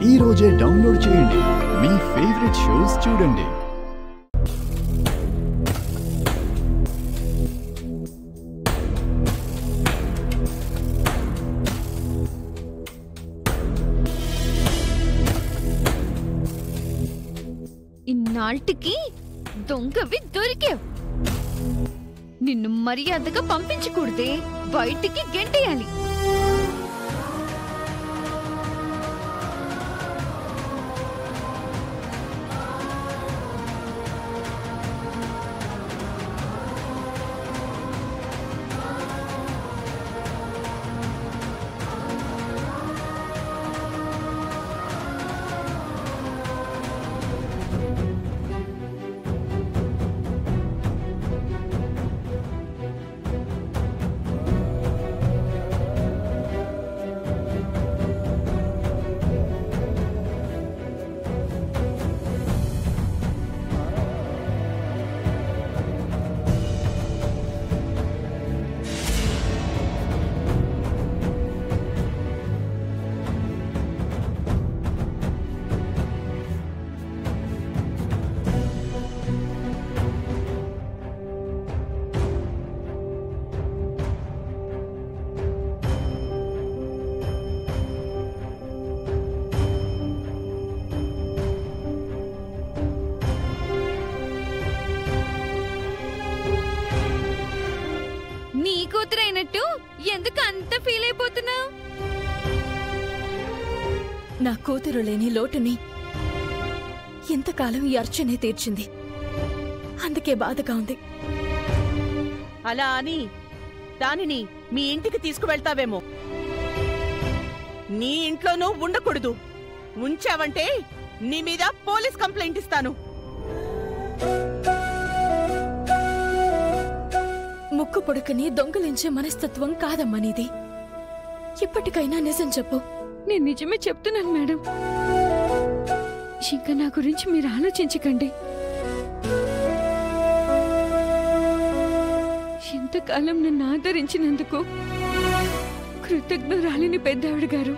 ఈ రోజే డౌన్లోడ్ చేయండి, మీ ఫేవరెట్ షోస్ చూడండి. ఇన్నాళ్టికి దొంగవి దొరికావు. నిన్ను మర్యాదగా పంపించకూడదే, బయటికి గెంటేయాలి. కూతురైనట్టు ఎందుకు అంత ఫీల్ అయిపోతున్నావు? నా కూతురు లేని లోటుని ఇంతకాలం ఈ అర్చనే తీర్చింది, అందుకే బాధగా ఉంది. అలా అని దానిని మీ ఇంటికి తీసుకువెళ్తావేమో. నీ ఇంట్లోనూ ఉండకూడదు. ఉంచావంటే నీ మీద పోలీస్ కంప్లైంట్ ఇస్తాను. ముక్కు పొడుకని దొంగలించే మనస్తత్వం కాదమ్మా నీది. ఇప్పటికైనా నిజం చెప్పు. నేను నిజమే చెప్తున్నాను మేడం. ఇంకా నా గురించి మీరు ఆలోచించకండి. ఎంతకాలం నన్ను ఆదరించినందుకు కృతజ్ఞురాలిని పెద్దావిడ గారు.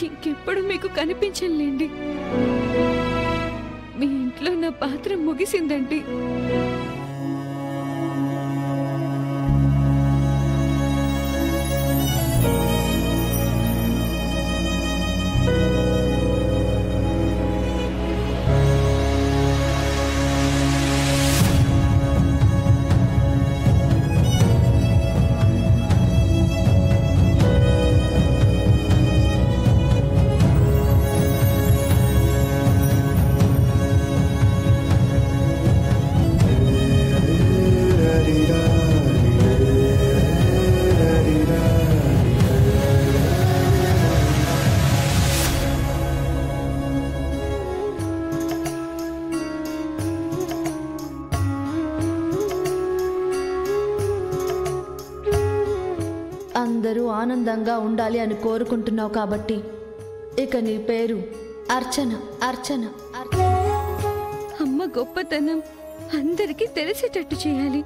ఇంకెప్పుడు మీకు కనిపించలేండి. మీ ఇంట్లో నా పాత్ర ముగిసిందండి. అందరూ ఆనందంగా ఉండాలి అని కోరుకుంటున్నావు కాబట్టి ఇక నీ పేరు అర్చన. అర్చన అమ్మ గొప్పతనం అందరికీ తెలిసేటట్టు చేయాలి.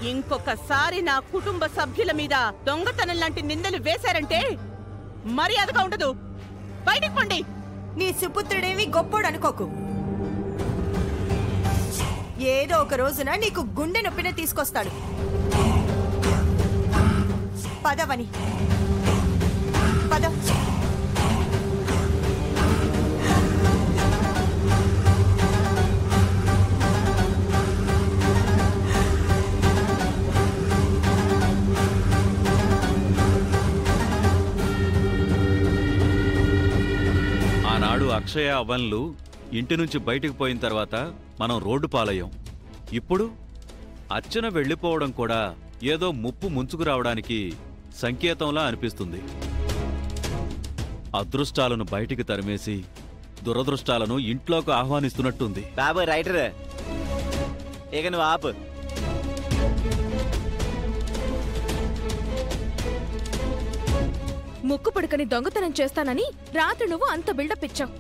ఇంకొకసారి నా కుటుంబ సభ్యుల మీద దొంగతనం లాంటి నిందలు వేశారంటే మర్యాదగా ఉండదు. బయటికి పండి. నీ సుపుత్రుడేమి గొప్పోడు అనుకోకు. ఏదో ఒక రోజున నీకు గుండె నొప్పిని తీసుకొస్తాడు. పదవని పద. ఆనాడు అక్షయ అవన్లు ఇంటి నుంచి బయటికి పోయిన తర్వాత మనం రోడ్డు పాలయ్యాం. ఇప్పుడు అర్చన వెళ్ళిపోవడం కూడా ఏదో ముప్పు ముంచుకు రావడానికి సంకేతంలా అనిపిస్తుంది. అదృష్టాలను బయటికి తరిమేసి దురదృష్టాలను ఇంట్లోకి ఆహ్వానిస్తున్నట్టుంది. బాబు రైటర్ ఇక నువ్వు ఆపు. ముక్కు పుడకని దొంగతనం చేస్తానని రాత్రి నువ్వు అంత బిల్డప్ ఇచ్చావు.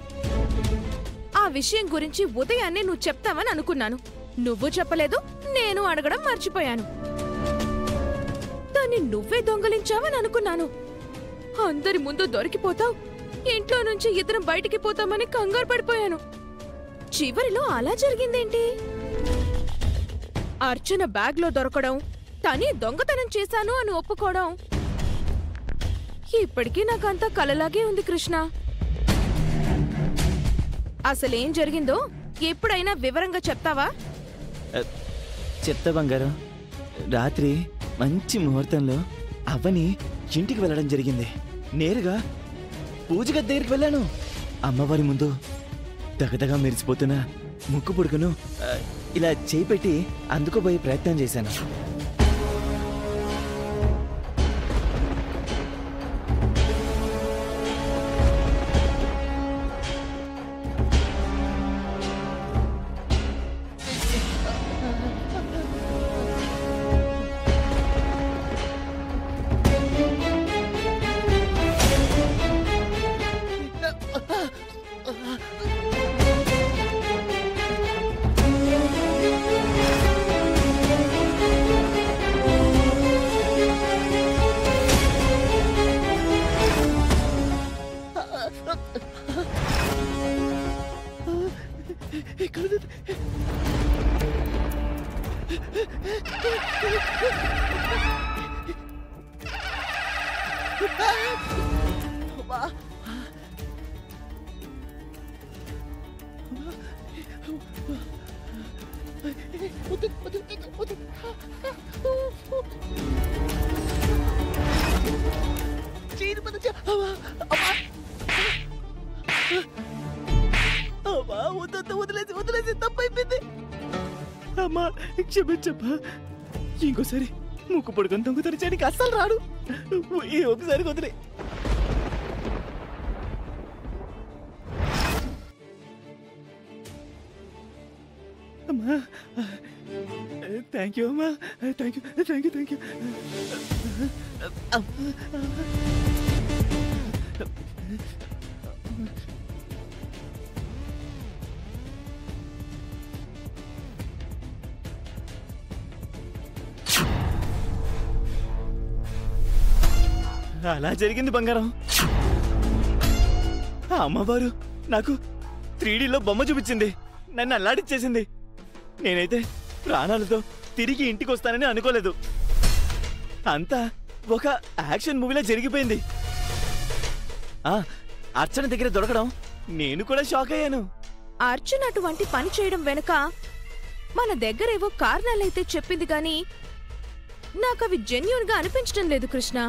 ఆ విషయం గురించి ఉదయాన్నే నువ్వు చెప్తావని అనుకున్నాను. నువ్వు చెప్పలేదు, నేను అడగడం మర్చిపోయాను. దాన్ని నువ్వే దొంగలించావని అనుకున్నాను. అందరి ముందు దొరికిపోతావు, ఇంట్లో నుంచి ఇద్దరం బయటికి పోతామని కంగారు పడిపోయాను. చివరిలో అలా జరిగిందేంటి? అర్చన బ్యాగ్లో దొరకడం, తనే దొంగతనం చేశాను అని ఒప్పుకోవడం. ఇప్పటికీ నాకంతా కలలాగే ఉంది కృష్ణ. అసలేం జరిగిందో ఎప్పుడైనా వివరంగా చెప్తావా? చెప్తా బంగారం. రాత్రి మంచి ముహూర్తంలో అవ్వని ఇంటికి వెళ్ళడం జరిగింది. నేరుగా పూజ గది దగ్గరికి వెళ్ళాను. అమ్మవారి ముందు దగదగా మెరిసిపోతున్న ముక్కు పుడుకును ఇలా చేయి పెట్టి అందుకోబోయే ప్రయత్నం చేశాను. వదిలేసి తప్పైపోయింది. అమ్మా క్షమించమ్మా. ఇంకోసారి ముక్కు పొడుకొని దొంగతనం చేయడానికి అస్సలు రాడు. ఈ ఒకసారి వదిలే. అమ్మా థ్యాంక్ యూ అమ్మా. Thank you thank you thank you. అలా జరిగింది బంగారం. ఆ అమ్మవారు నాకు 3Dలో బొమ్మ చూపించింది, నన్ను అల్లాడిచ్చేసింది. నేనైతే ప్రాణాలతో తిరిగి ఇంటికి వస్తానని అనుకోలేదు. అంతా ఒక యాక్షన్ మూవీలో జరిగిపోయింది. అర్చన దగ్గర దొరకడం నేను కూడా షాక్ అయ్యాను. అర్చన అటువంటి పని చేయడం వెనుక మన దగ్గరేవో కారణాలైతే చెప్పింది గాని నాకవి జెన్యూన్ గా అనిపించడం లేదు కృష్ణ.